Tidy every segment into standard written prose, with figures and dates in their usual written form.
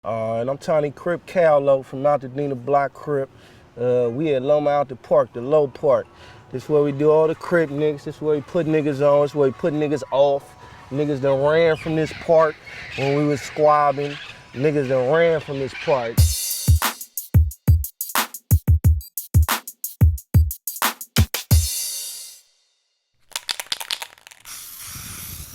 And I'm Tiny Crip Cal from Altadena Blocc Crip. We at Loma out the park, the low park. This is where we do all the Crip niggas. This is where we put niggas on. This is where we put niggas off. Niggas done ran from this park when we was squabbing. Niggas done ran from this park.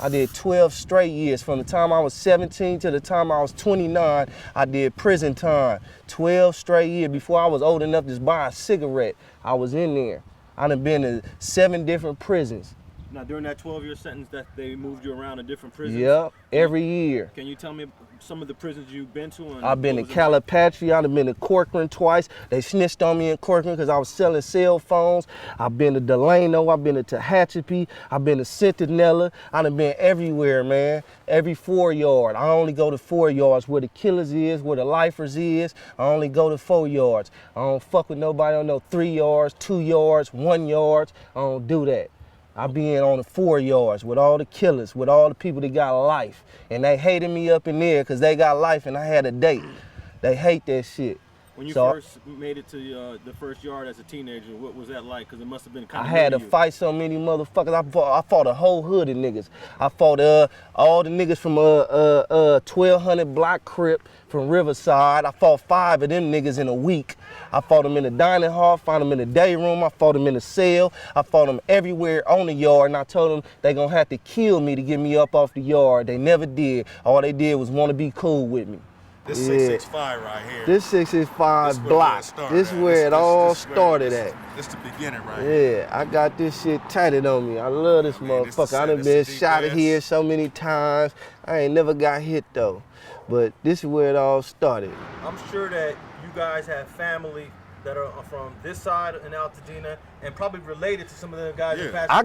I did 12 straight years. From the time I was 17 to the time I was 29, I did prison time. 12 straight years. Before I was old enough to buy a cigarette, I was in there. I done been to 7 different prisons. Now, during that 12-year sentence that they moved you around to different prisons? Yep, every year. Can you tell me some of the prisons you've been to? And I've been to Calipatria, I've been to Corcoran twice. They snitched on me in Corcoran because I was selling cell phones. I've been to Delano, I've been to Tehachapi, I've been to Centinela. I done been everywhere, man. Every 4 yard. I only go to 4 yards where the killers is, where the lifers is. I only go to 4 yards. I don't fuck with nobody on no 3 yards, 2 yards, 1 yard. I don't do that. I be in on the 4 yards with all the killers, with all the people that got life. And they hated me up in there because they got life and I had a date. They hate that shit. When you first made it to the first yard as a teenager, what was that like? Because it must have been kind of I had to fight so many motherfuckers. I fought a whole hood of niggas. I fought all the niggas from 1200 Blocc Crip from Riverside. I fought 5 of them niggas in a week. I fought them in the dining hall, fought them in the day room, I fought them in the cell. I fought them everywhere on the yard, and I told them they gonna have to kill me to get me up off the yard. They never did. All they did was want to be cool with me. This 665 right here. This 665 block. This is where it all started at. This the beginning right here. Yeah, I got this shit tatted on me. I love this motherfucker. I done been shot at here so many times. I ain't never got hit though. But this is where it all started. I'm sure that you guys have family that are from this side in Altadena and probably related to some of the guys in Pasadena.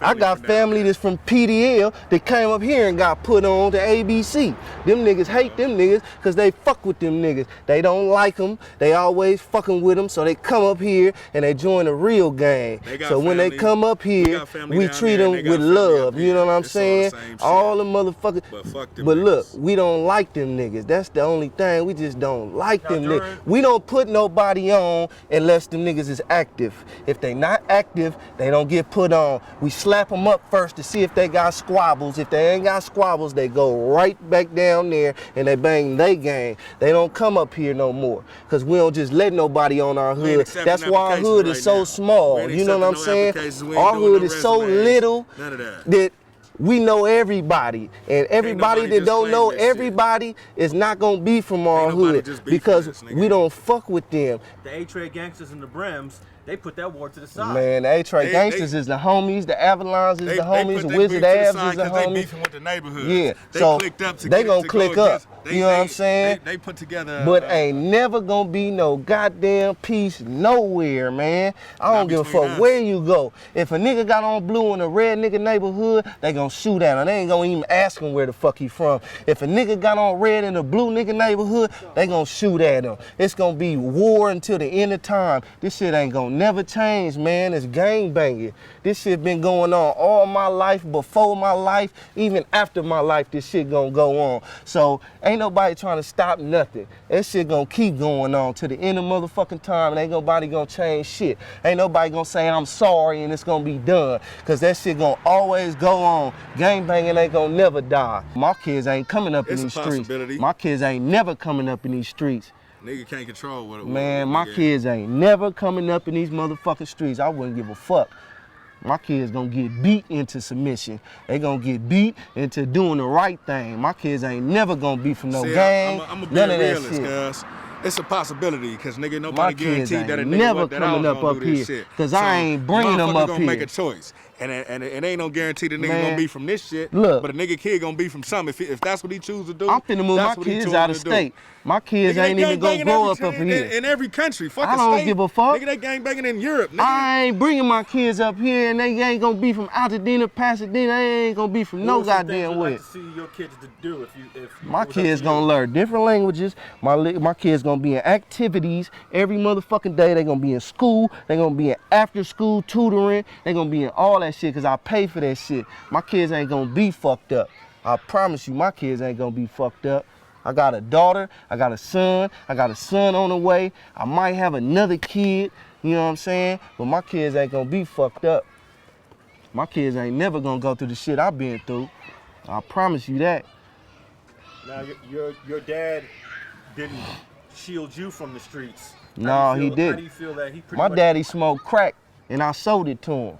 I got family that's from PDL that came up here and got put on to ABC. Them niggas hate them niggas because they fuck with them niggas. They don't like them. They always fucking with them, so they come up here and they join a real gang. So when they come up here, we treat them with love. You know what I'm saying? All the motherfuckers. But look, we don't like them niggas. That's the only thing. We just don't like them niggas. We don't put nobody on unless the niggas is active. If they not active, they don't get put on. We slap them up first to see if they got squabbles. If they ain't got squabbles, they go right back down there and they bang they gang. They don't come up here no more because we don't just let nobody on our hood. That's why our hood is so small. You know what I'm saying? Our hood is so little that we know everybody, and everybody that don't know everybody is not gonna be from our hood because we don't fuck with them. The A-Trade gangsters and the Brims, they put that war to the side. Man, the A-Trade gangsters is the homies, the Avalons is the homies, the Wizard Avs is the homies. They beefing with the neighborhood. Yeah, they so clicked up they gonna click up. You know what I'm saying? They put together. But ain't never gonna be no goddamn peace nowhere, man. I don't give a fuck where you go. If a nigga got on blue in a red nigga neighborhood, they gonna shoot at him. They ain't gonna even ask him where the fuck he from. If a nigga got on red in a blue nigga neighborhood, they gonna shoot at him. It's gonna be war until the end of time. This shit ain't gonna never change, man. It's gang banging. This shit been going on all my life, before my life, even after my life, this shit gonna go on. So ain't nobody trying to stop nothing. That shit gonna keep going on to the end of motherfucking time, and ain't nobody gonna change shit. Ain't nobody gonna say I'm sorry and it's gonna be done, cause that shit gonna always go on. Gang banging ain't gonna never die. My kids ain't coming up in these streets. My kids ain't never coming up in these streets. Nigga can't control what it was. Man, my kids ain't never coming up in these motherfucking streets. I wouldn't give a fuck. My kids gonna get beat into submission. They gonna get beat into doing the right thing. My kids ain't never gonna be from no gang. I'm a none of that realist, shit. Cuz it's a possibility, because nigga, nobody guaranteed that a nigga never that coming I up was gonna do here, this shit. cause I ain't bringing them up gonna here. Make a choice. And it ain't no guarantee the nigga Man, gonna be from this shit. Look, but a nigga kid gonna be from something. If that's what he choose to do, I'm finna move my kids out of state. My kids ain't even gonna grow up here. In every country, fucking I don't give a fuck. Nigga, they gang banging in Europe. Nigga. I ain't bringing my kids up here, and they ain't gonna be from Altadena, Pasadena. They ain't gonna be from no goddamn way. What would you like to see your kids to do if my kids gonna learn different languages. My kids gonna be in activities every motherfucking day. They gonna be in school. They gonna be in after school tutoring. They gonna be in all that shit because I pay for that shit. My kids ain't gonna be fucked up. I promise you, my kids ain't gonna be fucked up. I got a daughter, I got a son on the way. I might have another kid, you know what I'm saying? But my kids ain't gonna be fucked up. My kids ain't never gonna go through the shit I've been through. I promise you that. Now, your dad didn't shield you from the streets. No, he didn't. How do you feel that he pretty My much... daddy smoked crack, and I sold it to him.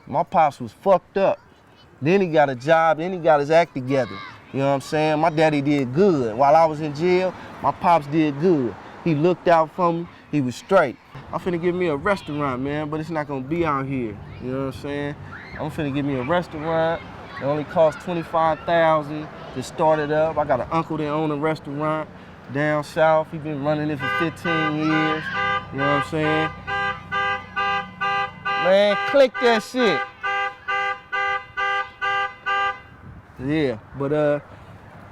My pops was fucked up. Then he got a job, then he got his act together. You know what I'm saying? My daddy did good. While I was in jail, my pops did good. He looked out for me, he was straight. I'm finna give me a restaurant, man, but it's not gonna be out here. You know what I'm saying? I'm finna give me a restaurant. It only costs $25,000 to start it up. I got an uncle that own a restaurant down south. He been running it for 15 years. You know what I'm saying? Man, click that shit. Yeah, but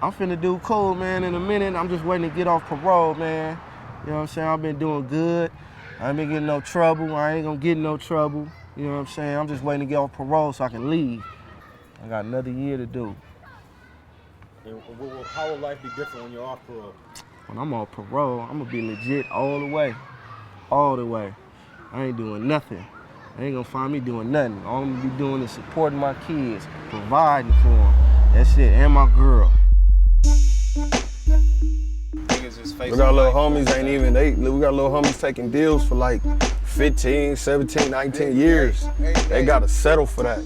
I'm finna do cool, man, in a minute. I'm just waiting to get off parole, man. You know what I'm saying? I've been doing good. I ain't been getting no trouble. I ain't gonna get in no trouble. You know what I'm saying? I'm just waiting to get off parole so I can leave. I got another year to do. And how will life be different when you're off parole? When I'm off parole, I'm gonna be legit all the way. All the way. I ain't doing nothing. I ain't gonna find me doing nothing. All I'm gonna be doing is supporting my kids, providing for them. That's it, and my girl. We got little homies we got little homies taking deals for like 15, 17, 19 years. They gotta settle for that.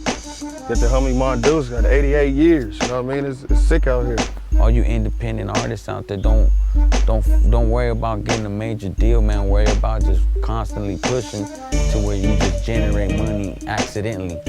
Get the homie Mondo's got 88 years, you know what I mean? It's sick out here. All you independent artists out there, don't worry about getting a major deal, man. Worry about just constantly pushing to where you just generate money accidentally.